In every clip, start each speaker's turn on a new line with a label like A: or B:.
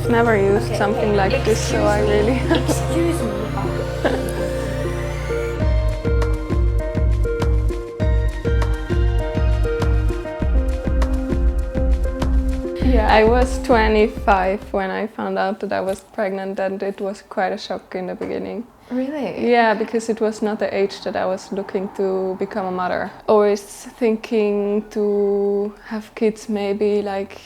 A: never used something like this, so I really...
B: Excuse me.
A: Yeah, I was 25 when I found out that I was pregnant, and it was quite a shock in the beginning.
B: Really?
A: Yeah, because it was not the age that I was looking to become a mother. Always thinking to have kids maybe like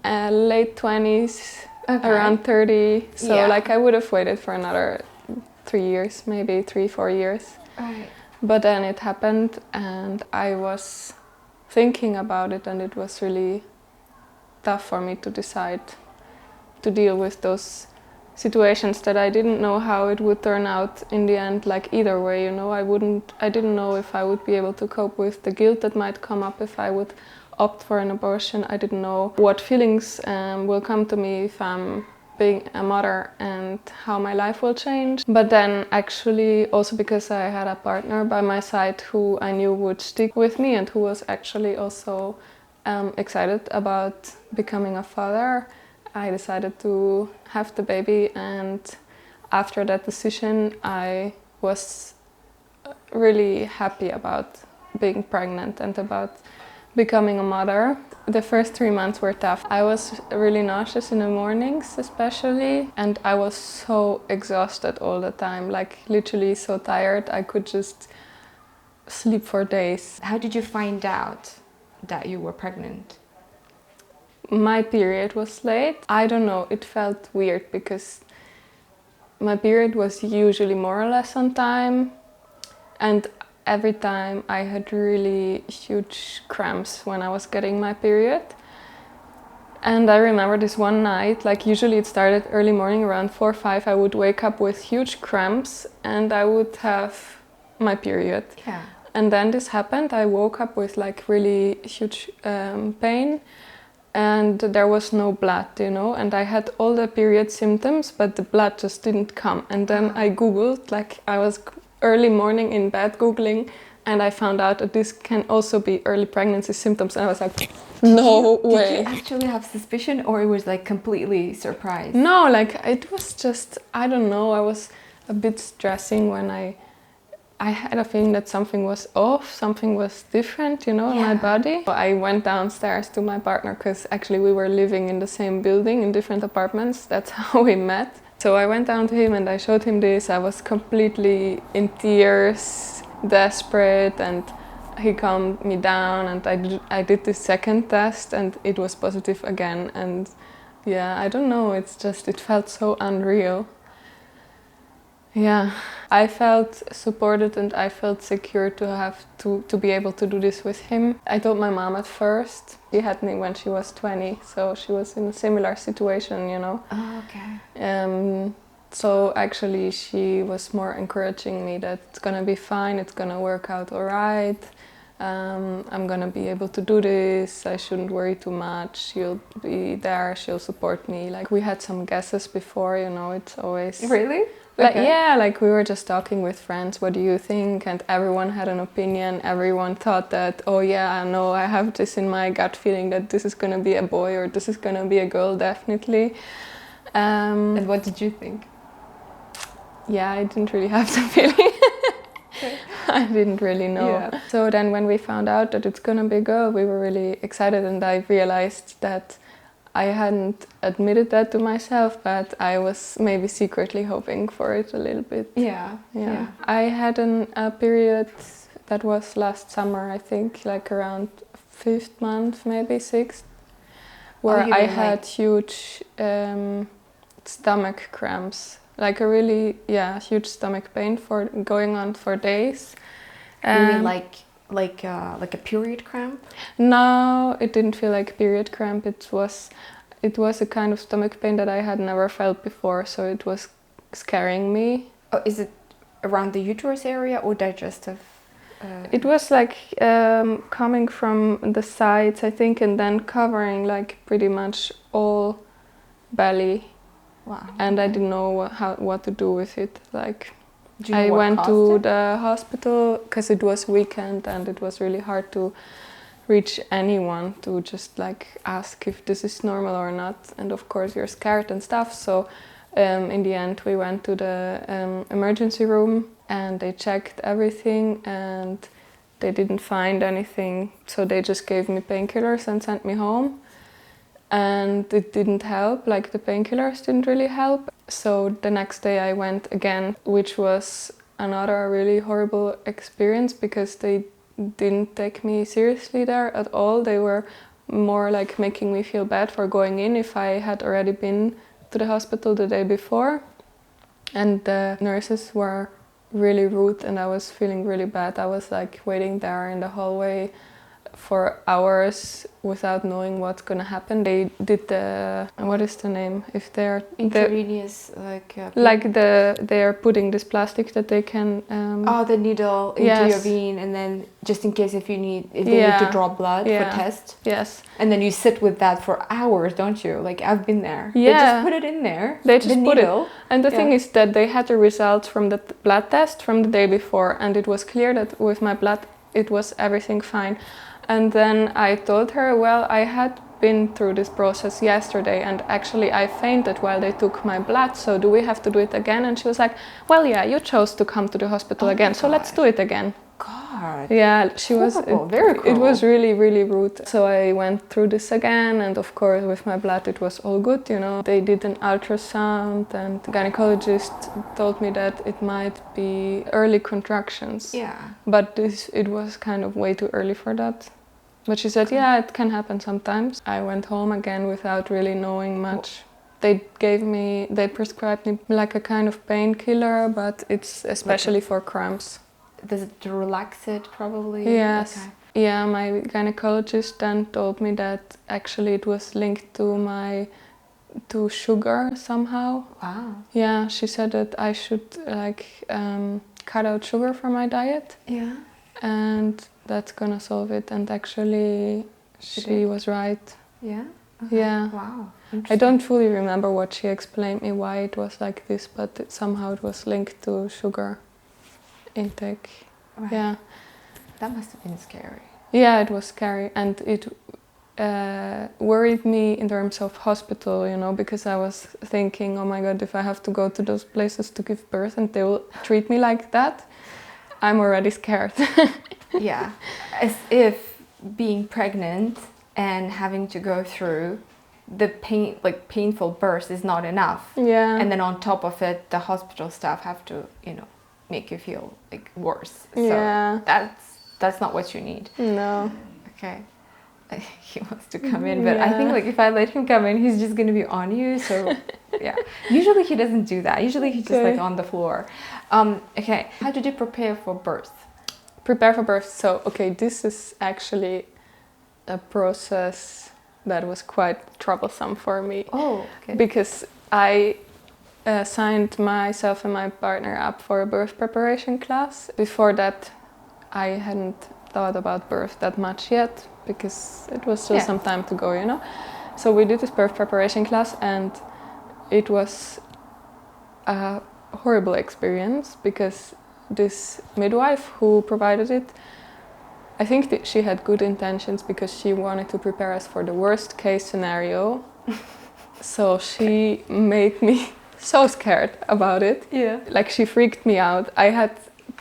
A: late 20s, around 30. So like I would have waited for another 3 years, maybe 3-4 years.
B: Right.
A: But then it happened, and I was thinking about it, and it was really tough for me to decide to deal with those situations that I didn't know how it would turn out in the end, like either way, you know. I didn't know if I would be able to cope with the guilt that might come up if I would opt for an abortion. I didn't know what feelings will come to me if I'm being a mother and how my life will change. But then actually also because I had a partner by my side who I knew would stick with me and who was actually also excited about becoming a father, I decided to have the baby, and after that decision I was really happy about being pregnant and about becoming a mother. The first 3 months were tough. I was really nauseous in the mornings especially, and I was so exhausted all the time, like literally so tired I could just sleep for days.
B: How did you find out that you were pregnant?
A: My period was late. I don't know, it felt weird because my period was usually more or less on time, and every time I had really huge cramps when I was getting my period. And I remember this one night, like usually it started early morning around 4 or 5, I would wake up with huge cramps and I would have my period.
B: Yeah.
A: And then this happened. I woke up with like really huge pain, and there was no blood, you know, and I had all the period symptoms, but the blood just didn't come. And then I Googled, like I was early morning in bed Googling, and I found out that this can also be early pregnancy symptoms, and I was like, no way.
B: Did you actually have suspicion, or it was like completely surprised?
A: No, like it was just, I don't know, I was a bit stressing when I had a feeling that something was off, something was different, you know, in my body. I went downstairs to my partner because actually we were living in the same building in different apartments. That's how we met. So I went down to him and I showed him this. I was completely in tears, desperate, and he calmed me down, and I did the second test and it was positive again. And yeah, I don't know, it's just, it felt so unreal. Yeah, I felt supported and I felt secure to have to be able to do this with him. I told my mom at first. She had me when she was 20, so she was in a similar situation, you know.
B: Oh, okay.
A: So actually she was more encouraging me that it's gonna be fine, it's gonna work out all right. I'm gonna be able to do this, I shouldn't worry too much, she'll be there, she'll support me. Like we had some guesses before, you know, it's always...
B: Really?
A: Like,
B: Okay.
A: yeah, like we were just talking with friends, what do you think? And everyone had an opinion, everyone thought that, oh yeah, I know, I have this in my gut feeling that this is gonna be a boy or this is gonna be a girl, definitely.
B: And what did you think?
A: Yeah, I didn't really have the feeling. I didn't really know.
B: Yeah.
A: So then when we found out that it's gonna be a girl, we were really excited, and I realized that I hadn't admitted that to myself, but I was maybe secretly hoping for it a little bit.
B: Yeah.
A: I had a period that was last summer, I think, like around 5th month, maybe 6th, where I had huge stomach cramps, like a really, huge stomach pain for going on for days.
B: You mean like a period cramp?
A: No, it didn't feel like period cramp. It was a kind of stomach pain that I had never felt before, so it was scaring me.
B: Oh, is it around the uterus area or digestive?
A: It was like coming from the sides, I think, and then covering like pretty much all belly.
B: Wow.
A: And I didn't know what to do with it. Like, I
B: what
A: went
B: caused
A: to
B: it?
A: the hospital because it was weekend and it was really hard to reach anyone to just like ask if this is normal or not. And of course you're scared and stuff. So in the end we went to the emergency room and they checked everything and they didn't find anything. So they just gave me painkillers and sent me home. And it didn't help, like the painkillers didn't really help. So the next day I went again, which was another really horrible experience because they didn't take me seriously there at all. They were more like making me feel bad for going in if I had already been to the hospital the day before. And the nurses were really rude and I was feeling really bad. I was like waiting there in the hallway for hours without knowing what's gonna happen. They did the, what is the name? If they're
B: intravenous,
A: they're putting this plastic that they can.
B: The needle into your vein, and then just in case if they need to draw blood for test.
A: Yes.
B: And then you sit with that for hours, don't you? Like I've been there.
A: Yeah.
B: They just put it in there.
A: They just put it. And the thing is that they had the results from the blood test from the day before, and it was clear that with my blood it was everything fine. And then I told her, well, I had been through this process yesterday and actually I fainted while they took my blood, so do we have to do it again? And she was like, well, yeah, you chose to come to the hospital again, so let's do it again.
B: God.
A: Yeah, she was
B: very cool.
A: It was really, really rude. So I went through this again, and of course with my blood it was all good, you know. They did an ultrasound and the gynecologist told me that it might be early contractions.
B: Yeah.
A: But it was kind of way too early for that. But she said, yeah, it can happen sometimes. I went home again without really knowing much. They prescribed me like a kind of painkiller, but it's especially for cramps.
B: Does it relax it probably?
A: Yes.
B: Okay.
A: Yeah, my gynecologist then told me that actually it was linked to sugar somehow.
B: Wow.
A: Yeah, she said that I should cut out sugar from my diet.
B: Yeah.
A: And that's gonna solve it. And actually she was right.
B: Yeah?
A: Okay. Yeah.
B: Wow.
A: I don't fully remember what she explained me why it was like this, but somehow it was linked to sugar intake.
B: Right.
A: Yeah.
B: That must have been scary.
A: Yeah, it was scary, and it worried me in terms of hospital, you know, because I was thinking, oh my God, if I have to go to those places to give birth and they will treat me like that, I'm already scared.
B: Yeah, as if being pregnant and having to go through the painful birth is not enough.
A: Yeah.
B: And then on top of it, the hospital staff have to, make you feel like worse. So
A: yeah.
B: That's not what you need.
A: No.
B: Okay. He wants to come in, but I think if I let him come in, he's just going to be on you. So yeah. Usually he doesn't do that. Usually he's just on the floor. Okay. How did you prepare for birth?
A: Prepare for birth. So, okay, this is actually a process that was quite troublesome for me.
B: Oh, okay.
A: Because I signed myself and my partner up for a birth preparation class. Before that, I hadn't thought about birth that much yet because it was still some time to go, you know. So we did this birth preparation class and it was a horrible experience because this midwife who provided it, I think that she had good intentions because she wanted to prepare us for the worst case scenario. So she made me so scared about it.
B: Yeah.
A: Like she freaked me out. I had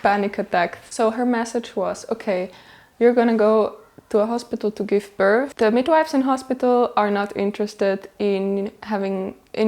A: panic attack. So her message was, okay, you're gonna go to a hospital to give birth. The midwives in hospital are not interested in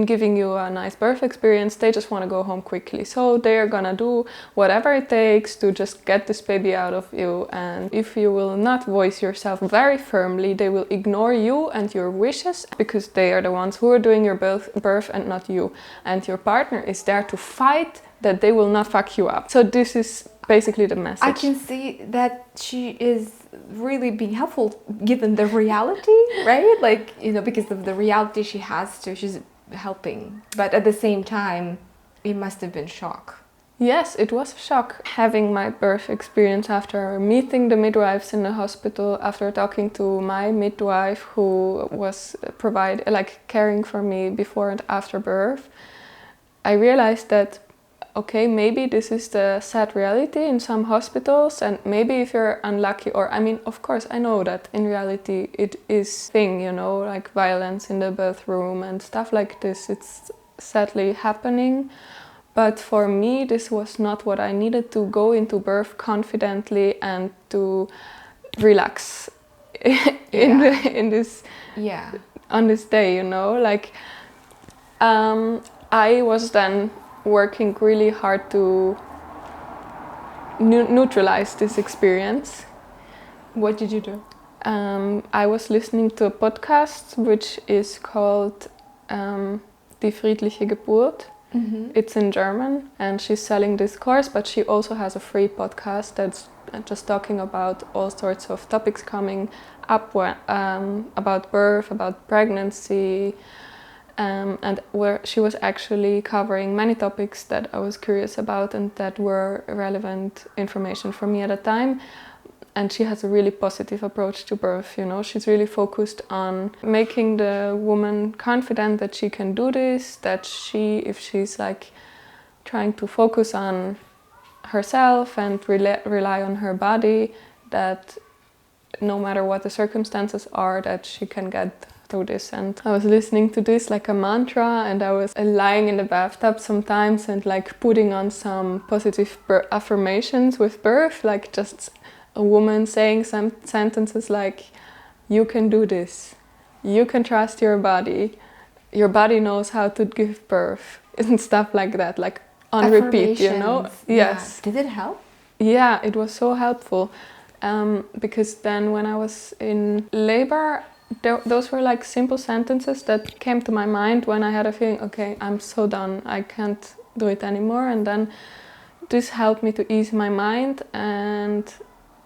A: giving you a nice birth experience. They just want to go home quickly. So they're gonna do whatever it takes to just get this baby out of you. And if you will not voice yourself very firmly, they will ignore you and your wishes because they are the ones who are doing your birth and not you. And your partner is there to fight that they will not fuck you up. So this is basically the message.
B: I can see that she is really being helpful given the reality, right? Because of the reality she has to, she's helping. But at the same time, it must have been shock.
A: Yes, it was a shock. Having my birth experience after meeting the midwives in the hospital, after talking to my midwife who was caring for me before and after birth, I realized that okay, maybe this is the sad reality in some hospitals, and maybe if you're unlucky, or I mean, of course, I know that in reality it is thing, you know, like violence in the birth room and stuff like this. It's sadly happening. But for me, this was not what I needed to go into birth confidently and to relax in this on this day, you know. Like I was then working really hard to neutralize this experience.
B: What did you do?
A: I was listening to a podcast which is called Die friedliche Geburt.
B: Mm-hmm.
A: It's in German, and she's selling this course, but she also has a free podcast that's just talking about all sorts of topics coming up about birth, about pregnancy, and where she was actually covering many topics that I was curious about and that were relevant information for me at the time. And she has a really positive approach to birth, you know. She's really focused on making the woman confident that she can do this, that if she's like trying to focus on herself and rely on her body, that no matter what the circumstances are, that she can get through this. And I was listening to this like a mantra, and I was lying in the bathtub sometimes and like putting on some positive affirmations with birth, like just a woman saying some sentences like, you can do this, you can trust your body knows how to give birth, and stuff like that, like on repeat, you know. Yes.
B: Did it help?
A: Yeah, it was so helpful, because then when I was in labor, those were like simple sentences that came to my mind when I had a feeling, okay, I'm so done, I can't do it anymore. And then this helped me to ease my mind. And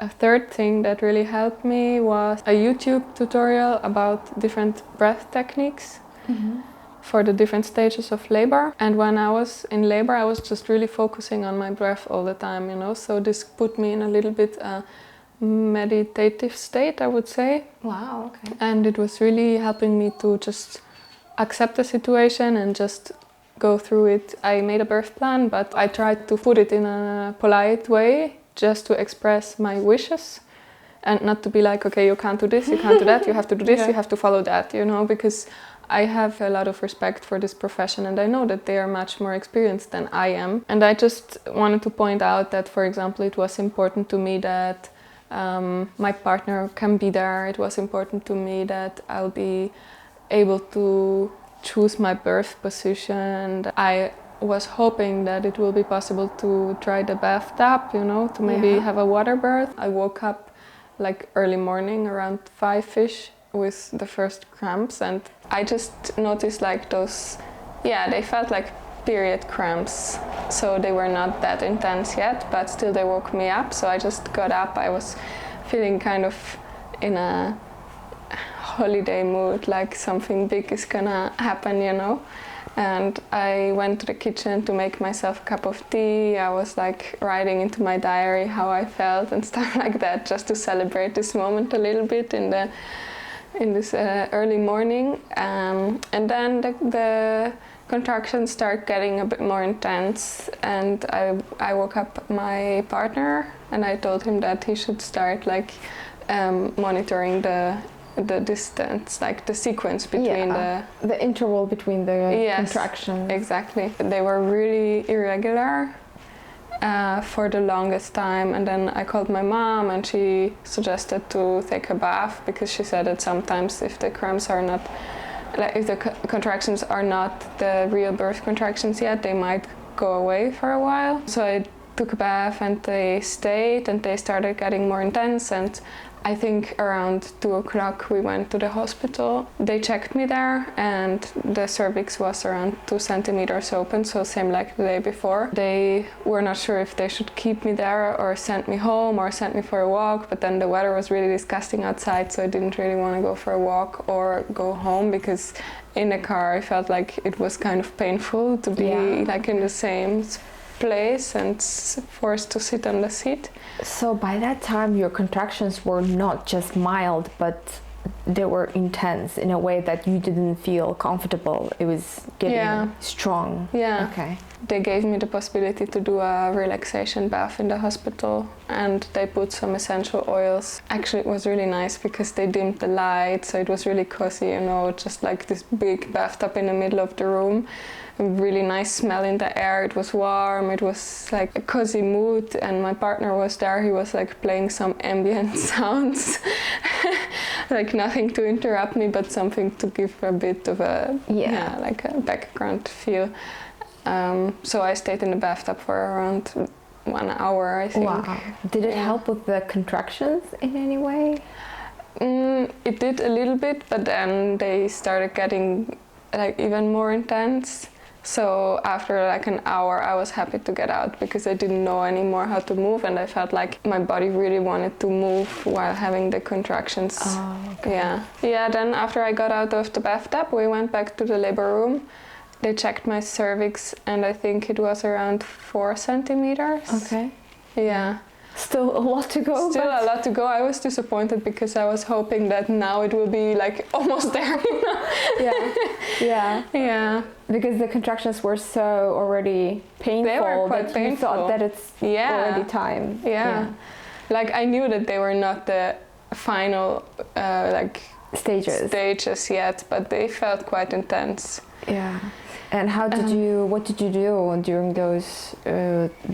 A: a third thing that really helped me was a YouTube tutorial about different breath techniques for the different stages of labor. And when I was in labor, I was just really focusing on my breath all the time, you know. So this put me in a little bit meditative state, I would say.
B: Wow, okay.
A: And it was really helping me to just accept the situation and just go through it. I made a birth plan, but I tried to put it in a polite way, just to express my wishes and not to be like, okay, you can't do this, you can't do that, you have to do this, you have to follow that, you know, because I have a lot of respect for this profession and I know that they are much more experienced than I am. And I just wanted to point out that, for example, it was important to me that my partner can be there. It was important to me that I'll be able to choose my birth position. I was hoping that it will be possible to try the bathtub, you know, to maybe have a water birth. I woke up like early morning around 5-ish with the first cramps, and I just noticed like those, they felt like period cramps. So they were not that intense yet, but still they woke me up. So I just got up. I was feeling kind of in a holiday mood, like something big is gonna happen, you know. And I went to the kitchen to make myself a cup of tea. I was like writing into my diary how I felt and stuff like that, just to celebrate this moment a little bit in this early morning. And then the contractions start getting a bit more intense, and I woke up my partner and I told him that he should start like monitoring the distance, like the sequence between
B: the interval between the contractions.
A: Exactly. They were really irregular for the longest time, and then I called my mom and she suggested to take a bath, because she said that sometimes if the cramps are not, like if the contractions are not the real birth contractions yet, they might go away for a while. So I took a bath and they stayed and they started getting more intense, and I think around 2 o'clock we went to the hospital. They checked me there and the cervix was around 2 centimeters open, so same like the day before. They were not sure if they should keep me there or send me home or send me for a walk, but then the weather was really disgusting outside, so I didn't really want to go for a walk or go home, because in the car I felt like it was kind of painful to be like in the same place and forced to sit on the seat.
B: So by that time your contractions were not just mild but they were intense in a way that you didn't feel comfortable. It was getting strong.
A: Yeah.
B: Okay.
A: They gave me the possibility to do a relaxation bath in the hospital, and they put some essential oils. Actually, it was really nice because they dimmed the light, so it was really cozy, you know, just like this big bathtub in the middle of the room. A really nice smell in the air. It was warm. It was like a cozy mood, and my partner was there. He was like playing some ambient sounds, like nothing to interrupt me, but something to give a bit of a like a background feel. So I stayed in the bathtub for around 1 hour, I think.
B: Wow. Did it help with the contractions in any way?
A: It did a little bit, but then they started getting like even more intense. So after like an hour, I was happy to get out because I didn't know anymore how to move, and I felt like my body really wanted to move while having the contractions.
B: Oh, okay.
A: Yeah. Then after I got out of the bathtub, we went back to the labor room. They checked my cervix, and I think it was around 4 centimeters.
B: Okay.
A: Yeah.
B: Still a lot to go.
A: Still a lot to go. I was disappointed because I was hoping that now it will be like almost there. Yeah.
B: Because the contractions were so already painful.
A: They were quite
B: that
A: painful.
B: You thought that it's already time.
A: Yeah. Like I knew that they were not the final like stages yet, but they felt quite intense.
B: Yeah. And how did what did you do during those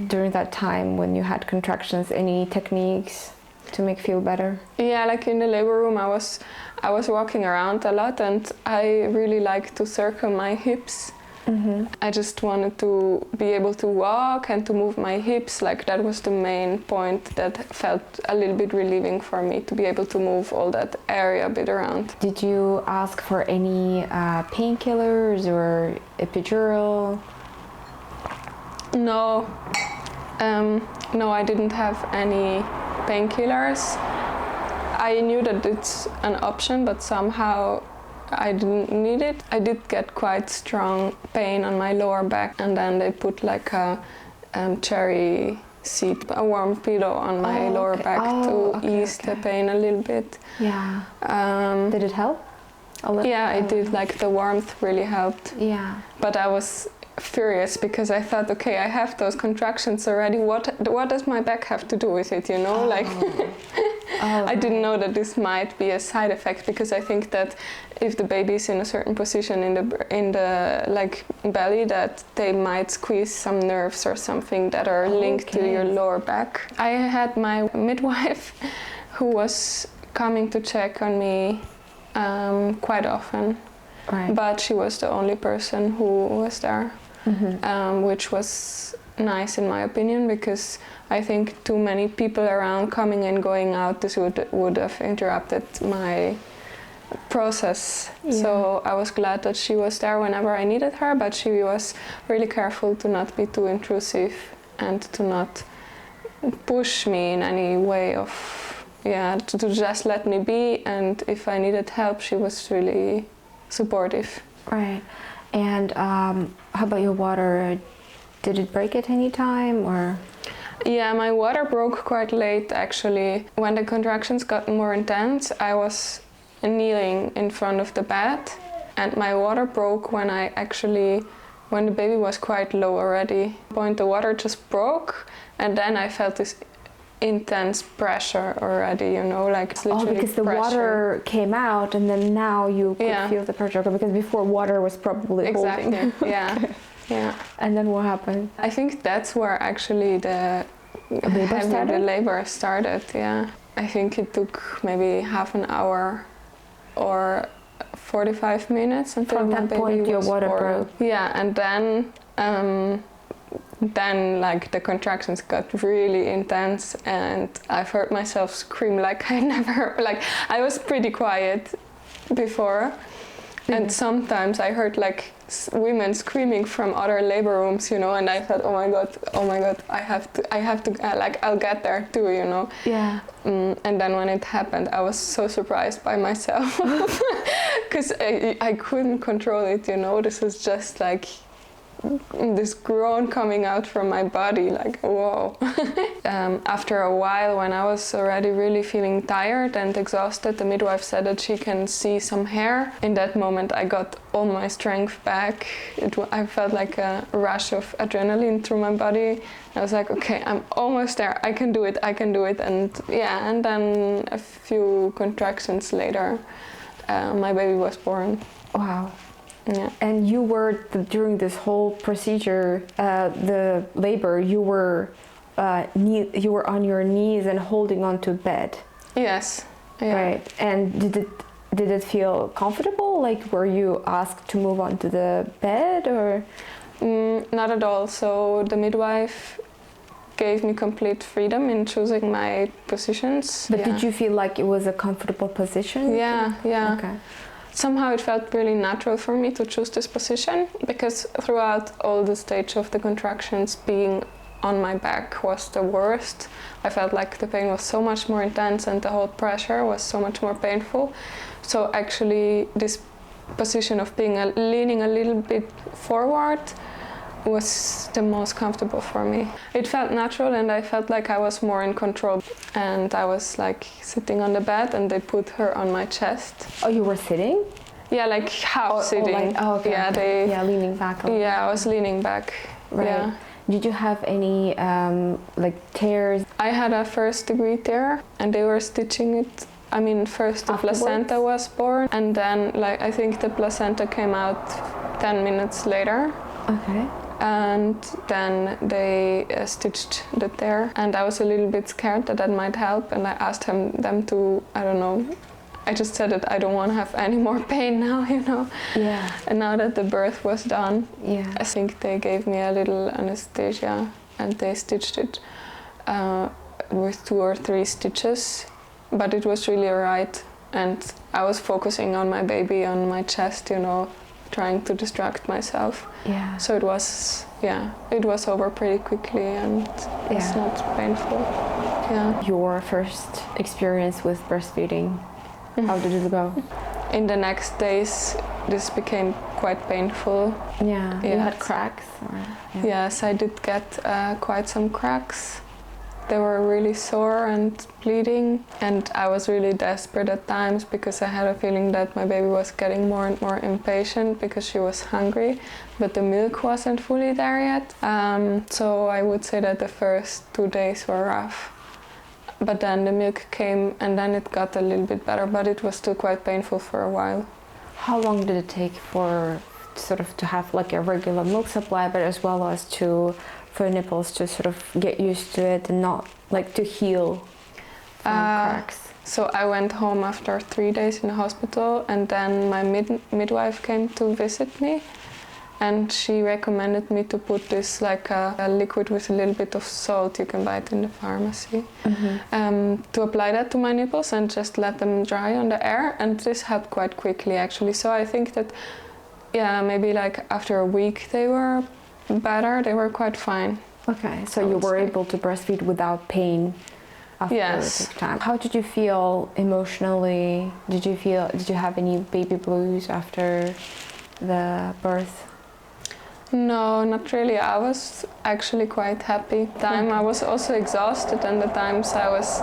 B: during that time when you had contractions? Any techniques to make feel better? Yeah,
A: like in the labor room, I was walking around a lot, and I really like to circle my hips. Mm-hmm. I just wanted to be able to walk and to move my hips. Like that was the main point that felt a little bit relieving for me, to be able to move all that area a bit around.
B: Did you ask for any painkillers or epidural?
A: No, I didn't have any painkillers. I knew that it's an option, but somehow I didn't need it. I did get quite strong pain on my lower back, and then they put like a cherry seed, a warm pillow on my lower back to ease the pain a little bit.
B: Yeah. Did it help?
A: Yeah, it did. Like the warmth really helped.
B: Yeah.
A: But I was furious because I thought, okay, I have those contractions already. What does my back have to do with it? You know, like. I didn't know that this might be a side effect, because I think that if the baby is in a certain position in the like belly, that they might squeeze some nerves or something that are linked to your lower back. I had my midwife who was coming to check on me quite often, but she was the only person who was there, which was nice in my opinion, because I think too many people around coming and going out, this would have interrupted my process. So I was glad that she was there whenever I needed her, but she was really careful to not be too intrusive and to not push me in any way of to just let me be, and if I needed help she was really supportive.
B: Right. And how about your water? Did it break at any time, or?
A: Yeah, my water broke quite late actually. When the contractions got more intense, I was kneeling in front of the bed, and my water broke when the baby was quite low already. The water just broke, and then I felt this intense pressure already, you know, like it's literally
B: because the
A: pressure.
B: water came out, and then now you could feel the pressure, because before water was probably holding.
A: Exactly. Yeah.
B: And then what happened?
A: I think that's where actually the labor started. Yeah. I think it took maybe half an hour or 45 minutes until
B: from
A: my
B: that
A: baby
B: point your
A: was
B: water
A: born.
B: broke.
A: Yeah, and then like the contractions got really intense, and I've heard myself scream like I never, like I was pretty quiet before. And sometimes I heard like women screaming from other labor rooms, you know, and I thought, oh my god, I have to, like I'll get there too, you know.
B: Yeah.
A: And then when it happened, I was so surprised by myself, because I couldn't control it, you know. This was just like this groan coming out from my body, like whoa. After a while, when I was already really feeling tired and exhausted, the midwife said that she can see some hair. In that moment I got all my strength back. I felt like a rush of adrenaline through my body. I was like, okay, I'm almost there, I can do it. And yeah, and then a few contractions later, my baby was born.
B: Wow.
A: Yeah.
B: And you were, during this whole procedure, the labor, you were on your knees and holding onto bed.
A: Yes. Yeah.
B: Right. And did it feel comfortable? Like, were you asked to move onto the bed, or?
A: Not at all. So the midwife gave me complete freedom in choosing my positions.
B: But did you feel like it was a comfortable position?
A: Yeah.
B: Okay.
A: Somehow it felt really natural for me to choose this position, because throughout all the stage of the contractions, being on my back was the worst. I felt like the pain was so much more intense and the whole pressure was so much more painful. So actually this position of being leaning a little bit forward was the most comfortable for me. It felt natural and I felt like I was more in control. And I was like sitting on the bed and they put her on my chest.
B: Oh, you were sitting?
A: Yeah, like half sitting.
B: Okay.
A: Yeah,
B: leaning back.
A: Yeah, I was leaning back.
B: Right.
A: Yeah.
B: Did you have any like tears?
A: I had a 1st-degree tear and they were stitching it. I mean, first the
B: Afterwards?
A: placenta was born and then like I think the placenta came out 10 minutes later.
B: Okay.
A: And then they stitched the tear and I was a little bit scared that might help, and I asked them to, I don't know, I just said that I don't want to have any more pain now, you know.
B: Yeah.
A: And now that the birth was done,
B: yeah,
A: I think they gave me a little anesthesia and they stitched it with 2 or 3 stitches, but it was really alright. And I was focusing on my baby on my chest, you know, trying to distract myself.
B: Yeah.
A: So it was over pretty quickly and it's not painful. Yeah.
B: Your first experience with breastfeeding, how did it go?
A: In the next days, this became quite painful.
B: Yeah. You had cracks? Or, yeah.
A: Yes, I did get quite some cracks. They were really sore and bleeding, and I was really desperate at times because I had a feeling that my baby was getting more and more impatient because she was hungry, but the milk wasn't fully there yet. So I would say that the first 2 days were rough. But then the milk came and then it got a little bit better, but it was still quite painful for a while.
B: How long did it take for sort of to have like a regular milk supply, but as well as for nipples to sort of get used to it and not like to heal from cracks?
A: So I went home after 3 days in the hospital, and then my midwife came to visit me, and she recommended me to put this like a liquid with a little bit of salt, you can buy it in the pharmacy, to apply that to my nipples and just let them dry on the air, and this helped quite quickly actually. So I think that maybe like after a week they were better, they were quite fine.
B: Okay, so you were able to breastfeed without pain after
A: yes.
B: the time. How did you feel emotionally? Did you have any baby blues after the birth?
A: No, not really. I was actually quite happy. I was also exhausted, and at times I was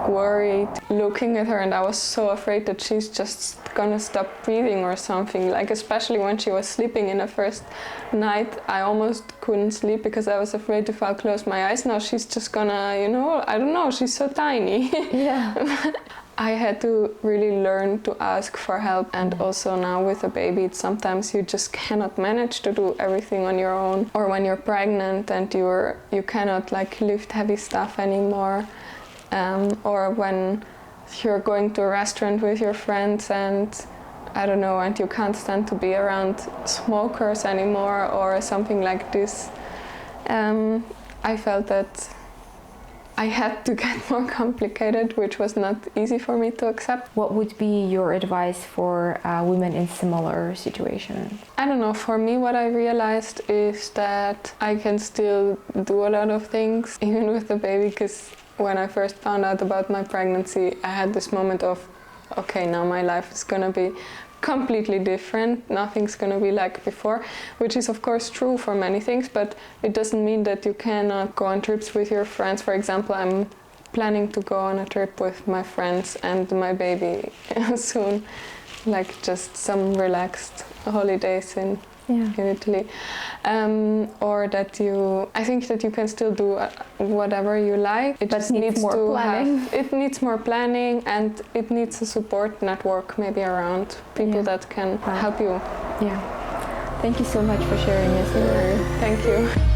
A: worried looking at her, and I was so afraid that she's just gonna stop breathing or something. Like especially when she was sleeping in the first night, I almost couldn't sleep because I was afraid if I close my eyes now she's just gonna, you know, I don't know, she's so tiny.
B: Yeah.
A: I had to really learn to ask for help, and also now with a baby, sometimes you just cannot manage to do everything on your own, or when you're pregnant and you cannot like lift heavy stuff anymore. Or when you're going to a restaurant with your friends and I don't know, and you can't stand to be around smokers anymore or something like this. I felt that I had to get more complicated, which was not easy for me to accept.
B: What would be your advice for women in similar situations?
A: I don't know, for me what I realized is that I can still do a lot of things, even with the baby, because when I first found out about my pregnancy, I had this moment of, okay, now my life is gonna be completely different. Nothing's going to be like before, which is of course true for many things, but it doesn't mean that you cannot go on trips with your friends. For example, I'm planning to go on a trip with my friends and my baby soon, like just some relaxed holidays in Italy, or that I think that you can still do whatever you like. It just needs more planning. It needs more planning, and it needs a support network maybe around people that can help you.
B: Yeah. Thank you so much for sharing your story.
A: Thank you.